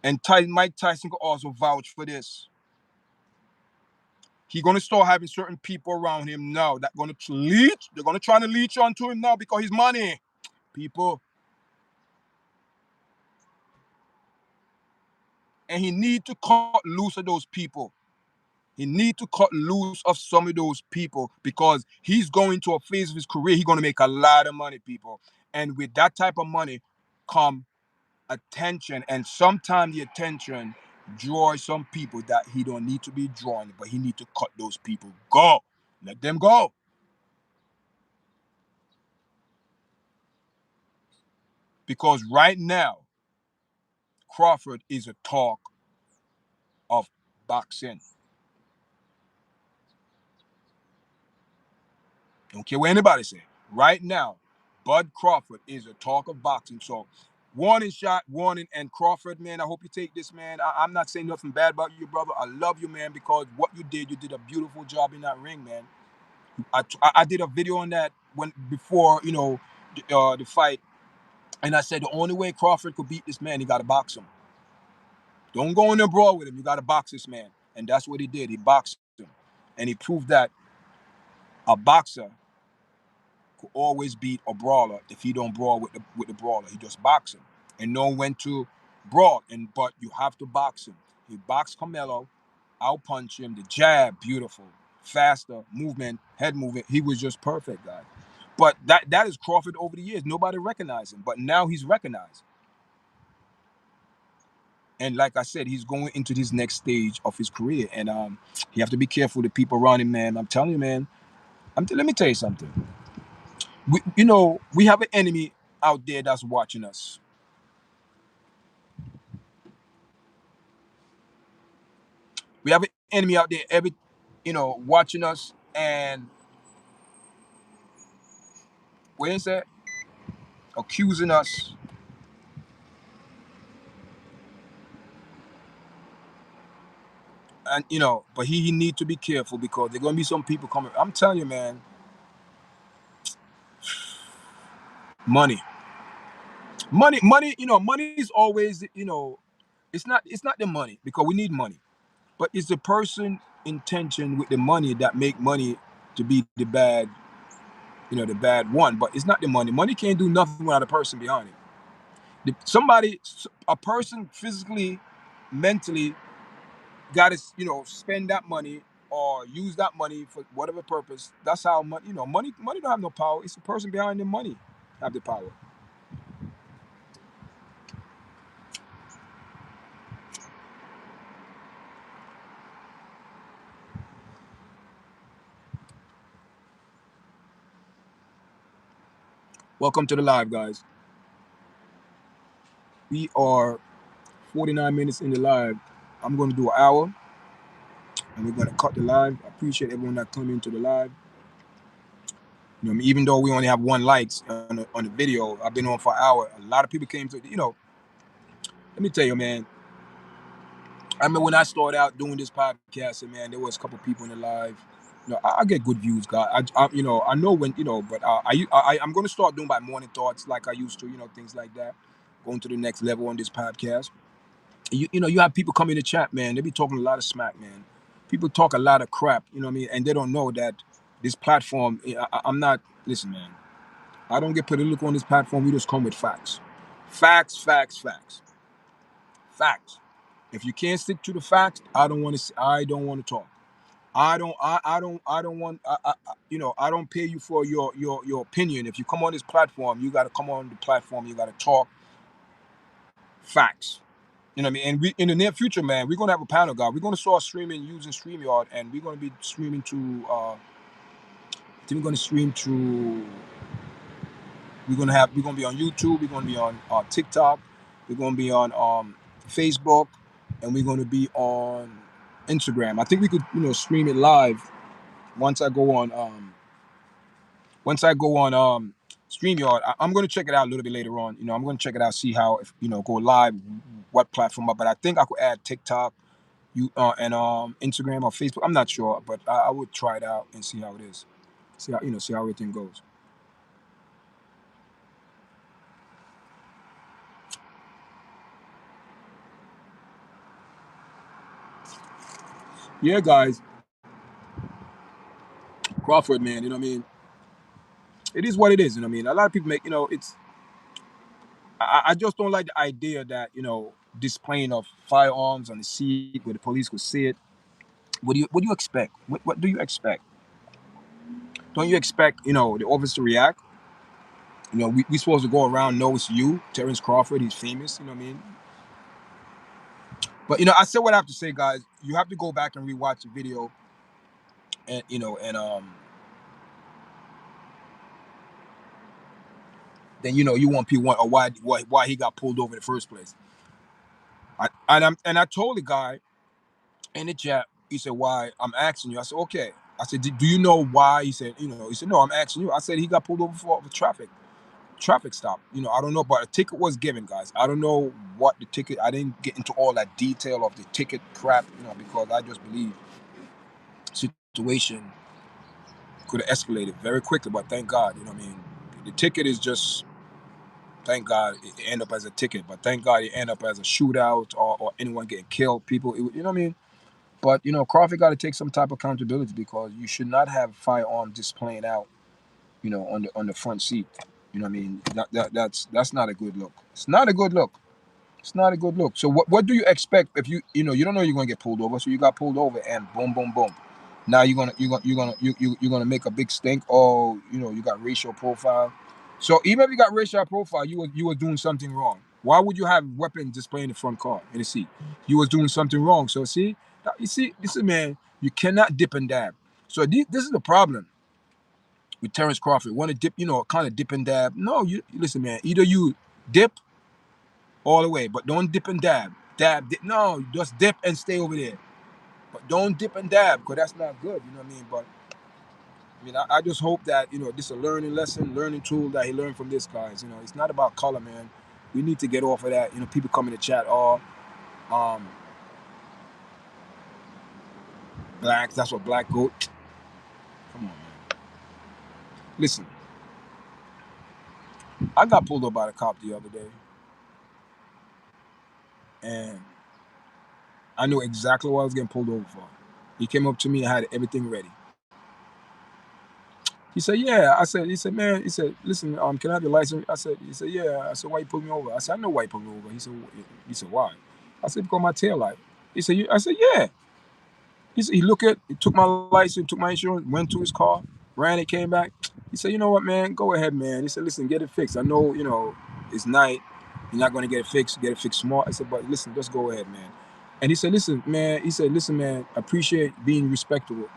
And Mike Tyson could also vouch for this. He's gonna start having certain people around him now that gonna leech. They're gonna try to leech onto him now because he's money. People. And he need to cut loose of those people. He need to cut loose of some of those people because he's going to a phase of his career. He's gonna make a lot of money, people. And with that type of money come attention, and sometimes the attention draws some people that he don't need to be drawn, but he need to cut those people. Go. Let them go. Because right now, Crawford is a talk of boxing. Don't care what anybody say. Right now, Bud Crawford is a talk of boxing. So, warning shot, warning. And Crawford, man, I hope you take this, man. I'm not saying nothing bad about you, brother. I love you, man, because what you did a beautiful job in that ring, man. I did a video on that when before, the fight. And I said the only way Crawford could beat this man, he got to box him. Don't go in there brawl with him. You got to box this man. And that's what he did. He boxed him. And he proved that a boxer could always beat a brawler if he don't brawl with the brawler. He just box him and know when to brawl. But you have to box him. He boxed Carmelo, out punch him, the jab, beautiful, faster movement, head movement. He was just perfect, guy. But that is Crawford over the years. Nobody recognized him, but now he's recognized. And like I said, he's going into this next stage of his career, and he have to be careful with the people around him, man. I'm telling you, man. Let me tell you something. We have an enemy out there that's watching us. We have an enemy out there, watching us, and what is that? Accusing us, and but he need to be careful because there's gonna be some people coming. I'm telling you, man. Money, money. Money is always, it's not the money because we need money, but it's the person intention with the money that make money to be the bad one. But it's not the money. Money can't do nothing without a person behind it. A person physically, mentally, got to spend that money or use that money for whatever purpose. That's how money don't have no power. It's the person behind the money have the power. Welcome to the live, guys. We are 49 minutes in the live. I'm going to do an hour, and we're going to cut the live. I appreciate everyone that come into the live. Even though we only have one likes on the video, I've been on for an hour. A lot of people came to. Let me tell you, man. I remember when I started out doing this podcast, and man, there was a couple people in the live. I get good views, God. I know when, but I'm going to start doing my morning thoughts like I used to, things like that. Going to the next level on this podcast. You have people come in the chat, man. They be talking a lot of smack, man. People talk a lot of crap, you know what I mean? And they don't know that this platform, I'm not, listen, man. I don't get political on this platform. We just come with facts. Facts, facts, facts. Facts. If you can't stick to the facts, I don't want to talk. I don't want, I don't pay you for your opinion. If you come on this platform, you got to come on the platform. You got to talk facts. You know what I mean? And we in the near future, man, we're gonna have a panel, guy. We're gonna start streaming using StreamYard, and we're gonna be streaming to. I think we're gonna stream to. We're gonna be on YouTube. We're gonna be on TikTok. We're gonna be on Facebook, and we're gonna be on Instagram. I think we could, stream it live once I go on. Once I go on StreamYard, I'm gonna check it out a little bit later on. I'm gonna check it out, see how, if go live, what platform. But I think I could add TikTok, and Instagram or Facebook. I'm not sure, but I would try it out and see how it is. See how everything goes. Yeah, guys, Crawford, man. You know what I mean? It is what it is. You know what I mean? A lot of people make, it's. I just don't like the idea that, displaying of firearms on the seat where the police could see it. What do you expect? What do you expect? Don't you expect, the officer to react? We supposed to go around, know it's you, Terence Crawford. He's famous. You know what I mean? But I said what I have to say, guys. You have to go back and rewatch the video, and then you want people want, or why he got pulled over in the first place. And I told the guy in the chat. He said, "Why? I'm asking you." I said, "Okay." I said, "Do you know why?" He said, He said, "No, I'm asking you." I said, "He got pulled over for traffic stop. I don't know, but a ticket was given, guys. I don't know what the ticket. I didn't get into all that detail of the ticket crap, because I just believe situation could have escalated very quickly. But thank God, you know what I mean. The ticket is just, thank God it end up as a ticket, but thank God it end up as a shootout, or anyone getting killed. People, you know what I mean. But Crawford got to take some type of accountability, because you should not have firearms displaying out, on the front seat. You know what I mean. That's not a good look. It's not a good look. It's not a good look. So what do you expect if you don't know you're gonna get pulled over? So you got pulled over, and boom, boom, boom. Now you're gonna make a big stink. Oh, you got racial profile. So even if you got racial profile, you were doing something wrong. Why would you have weapons displaying in the front car in the seat? You was doing something wrong. So this is, man, you cannot dip and dab. So this is the problem with Terence Crawford. Want to dip, kind of dip and dab. No, you listen, man. Either you dip all the way, but don't dip and dab. Dip. No, just dip and stay over there. But don't dip and dab, because that's not good. You know what I mean? But I just hope that this is a learning lesson, learning tool that he learned from this, guys. It's not about color, man. We need to get off of that. People come in the chat, um, blacks. That's what black goat. Come on, man. Listen, I got pulled up by the cop the other day, and I knew exactly what I was getting pulled over for. He came up to me and had everything ready. He said, "Yeah." He said, "Man," he said, "Listen, can I have your license?" He said, "Yeah." I said, "Why you pulled me over?" I said, "I know why you pulled me over." He said, "Why?" I said, "Because my tail light." He said, I said, "Yeah." He took my license, took my insurance, went to his car, ran it, came back. He said, "You know what, man? Go ahead, man." He said, "Listen, get it fixed. I know, it's night. You're not going to get it fixed. Get it fixed smart." I said, "But listen, just go ahead, man." And he said, "Listen, man." He said, "Listen, man, I appreciate being respectable."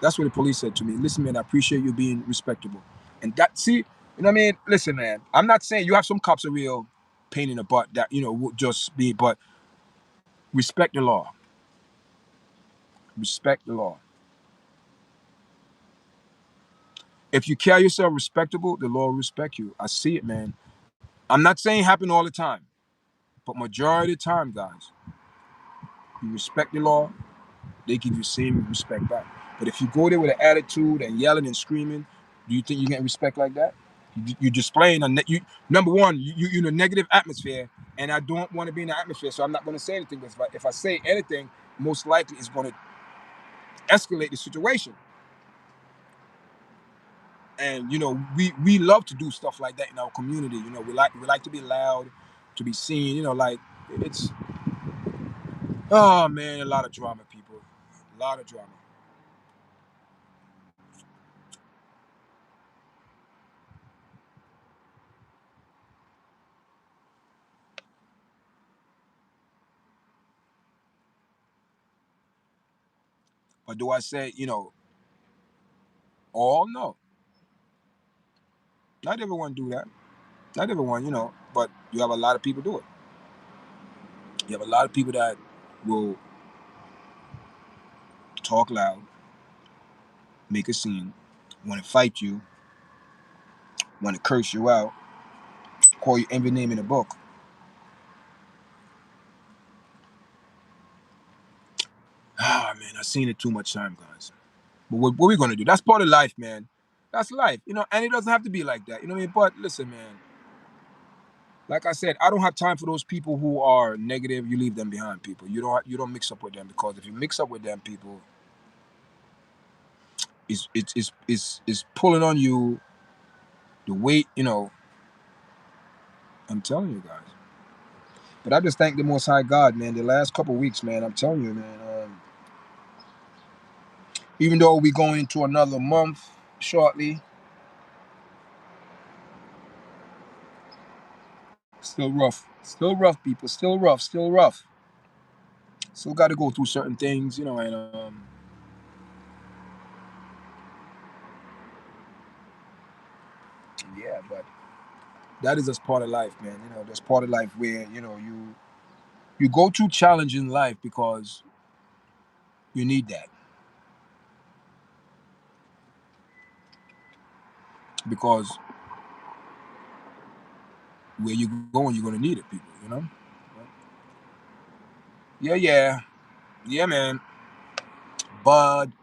That's what the police said to me. "Listen, man, I appreciate you being respectable." And you know what I mean? Listen, man, I'm not saying you have some cops are real pain in the butt that, would just be, but respect the law. Respect the law. If you carry yourself respectable, the law will respect you. I see it, man. I'm not saying it happen all the time, but majority of the time, guys, you respect the law, they give you the same respect back. But if you go there with an attitude and yelling and screaming, do you think you get respect like that? You're displaying number one, you're in a negative atmosphere, and I don't want to be in the atmosphere, so I'm not going to say anything. But if I say anything, most likely it's going to escalate the situation. And we love to do stuff like that in our community. We like to be loud, to be seen. Like it's, oh man, a lot of drama, people. A lot of drama. But do I say, all? No. Not everyone do that. Not everyone, but you have a lot of people do it. You have a lot of people that will talk loud, make a scene, want to fight you, want to curse you out, call you every name in the book. Ah, man, I've seen it too much time, guys. But what we gonna do? That's part of life, man. That's life, and it doesn't have to be like that. You know what I mean? But listen, man. Like I said, I don't have time for those people who are negative. You leave them behind, people. You don't mix up with them, because if you mix up with them, people, it's pulling on you the weight. I'm telling you guys. But I just thank the Most High God, man. The last couple of weeks, man. I'm telling you, man. Even though we going into another month shortly, still rough. Still rough, people. Still rough. Still rough. Still got to go through certain things, and yeah, but that is just part of life, man. That's part of life where you go through challenge in life because you need that. Because where you going, you're gonna need it, people. Yeah, yeah, yeah, man. Bud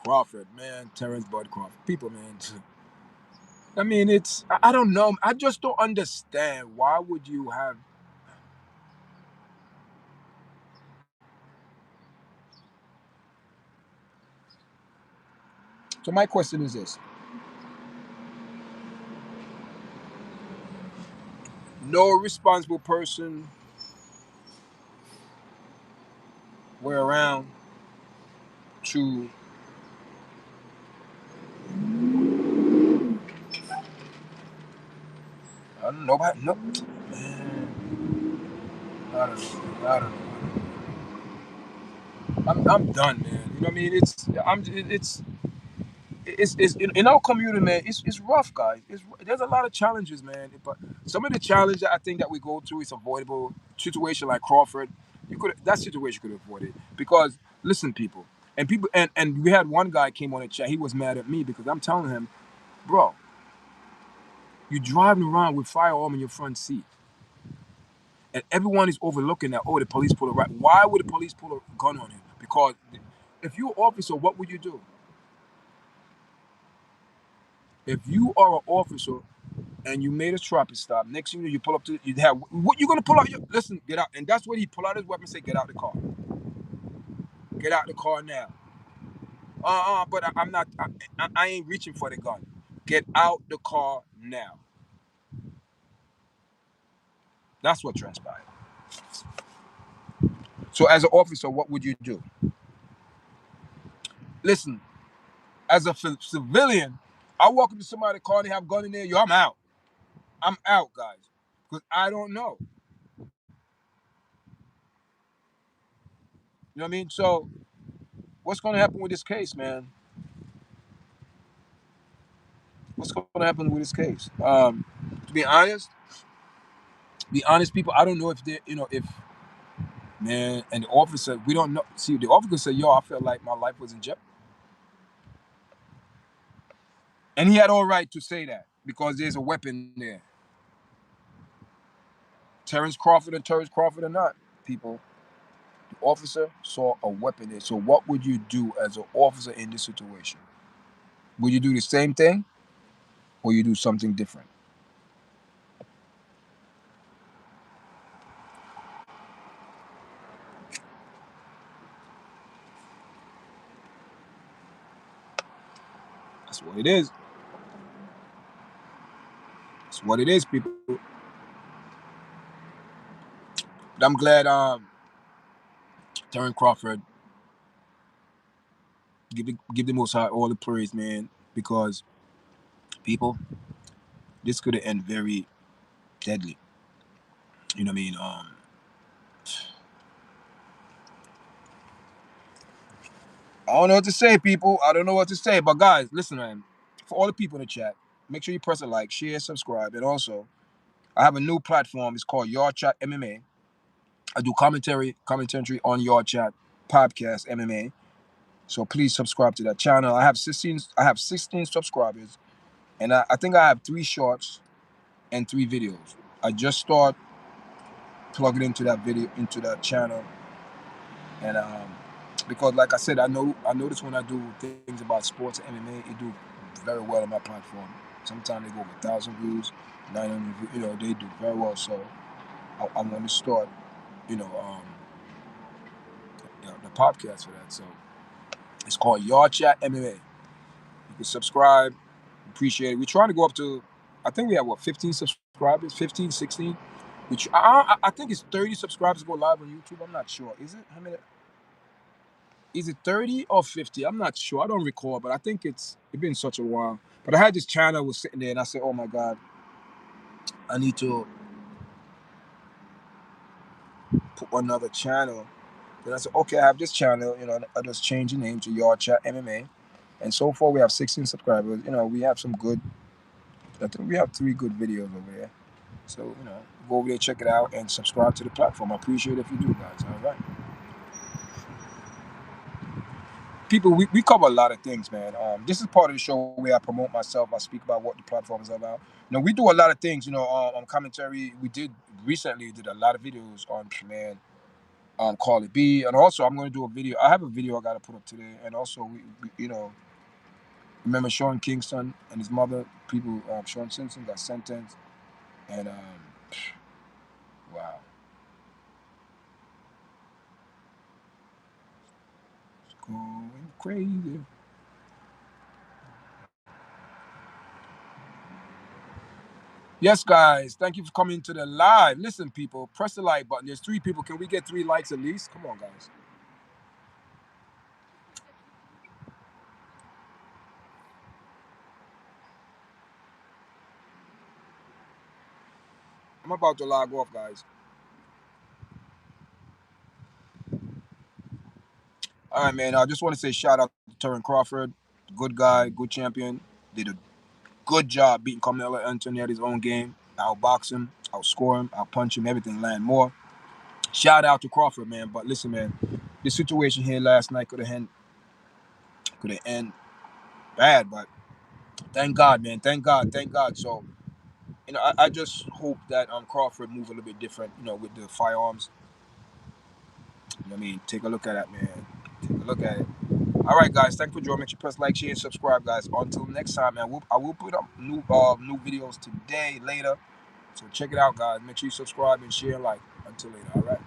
Crawford, man. Terrence Bud Crawford. People, man. I mean, I don't know. I just don't understand. Why would you have. So my question is this: no responsible person were around to. I don't know. Nobody. No. Man, I don't know. I don't know. I'm done, man. You know what I mean? It's in our community, man. It's rough, guys. There's a lot of challenges, man. But some of the challenges that I think that we go through is avoidable. Situation like Crawford, that situation could have avoided, because listen, people, and we had one guy came on the chat. He was mad at me because I'm telling him, bro, you driving around with firearm in your front seat, and everyone is overlooking that. Oh, the police pull a right. Why would the police pull a gun on him? Because if you're an officer, what would you do? If you are an officer and you made a traffic stop, next thing you know, you pull up to you have what you gonna pull out? Listen, get out, and that's what he pull out his weapon. And say, get out the car, get out the car now. But I'm not. I ain't reaching for the gun. Get out the car now. That's what transpired. So, as an officer, what would you do? Listen, as a civilian, I walk into somebody's car and they have a gun in there. Yo, I'm out. I'm out, guys, because I don't know. You know what I mean? So, what's gonna happen with this case, man? What's going to happen with this case? To be honest, people, I don't know if they, if man and the officer, we don't know. See, the officer said, "Yo, I felt like my life was in jeopardy," and he had all right to say that because there's a weapon there. Terrence Crawford or not, people, the officer saw a weapon there. So, what would you do as an officer in this situation? Would you do the same thing, or you do something different? That's what it is. That's what it is, people. But I'm glad Terrence Crawford Give the Most High all the praise, man, because people, this could have ended very deadly. You know what I mean? I don't know what to say, people. I don't know what to say. But guys, listen, man. For all the people in the chat, make sure you press a like, share, subscribe, and also I have a new platform. It's called YARDCHAT MMA. I do commentary on YARDCHAT podcast MMA. So please subscribe to that channel. I have 16 subscribers, and I think I have 3 shorts and 3 videos. I just start plugging into that video into that channel, and because like I said, I notice when I do things about sports and MMA, it do very well on my platform. Sometimes they go over 1,000 views, 900 views, they do very well. So I want to start, you know, um, the podcast for that. So it's called Yard Chat MMA. You can subscribe. Appreciate it. We're trying to go up to, I think we have 15 subscribers, 15, 16. Which I think it's 30 subscribers go live on YouTube. I'm not sure. Is it? How many? Is it 30 or 50? I'm not sure. I don't recall, but I think it's been such a while. But I had this channel was sitting there, and I said, "Oh my God, I need to put another channel." Then I said, "Okay, I have this channel. I just changed the name to Yard Chat MMA." And so far, we have 16 subscribers. We have some good. I think we have 3 good videos over there. So go over there, check it out, and subscribe to the platform. I appreciate it if you do, guys. All right. People, we cover a lot of things, man. This is part of the show where I promote myself. I speak about what the platform is about. We do a lot of things. On commentary. We did a lot of videos on Command, Call It B, and also I'm going to do a video. I have a video I got to put up today, and also remember Sean Kingston and his mother. People, Sean Simpson got sentenced, and wow, it's going crazy. Yes, guys. Thank you for coming to the live. Listen, people, press the like button. There's 3 people. Can we get 3 likes at least? Come on, guys. I'm about to log off, guys. All right, man. I just want to say shout out to Terence Crawford. Good guy, good champion. Did a good job beating Carmelo Anthony at his own game. Outbox him, outscore him, outpunch him, everything, land more. Shout out to Crawford, man. But listen, man, this situation here last night could have ended bad, but thank God, man. Thank God, thank God. So, I just hope that Crawford move a little bit different, with the firearms. What I mean? Take a look at that, man. Take a look at it. All right, guys. Thanks for joining. Make sure you press like, share, and subscribe, guys. Until next time, man. I will put up new videos today, later. So check it out, guys. Make sure you subscribe and share and like. Until later. All right.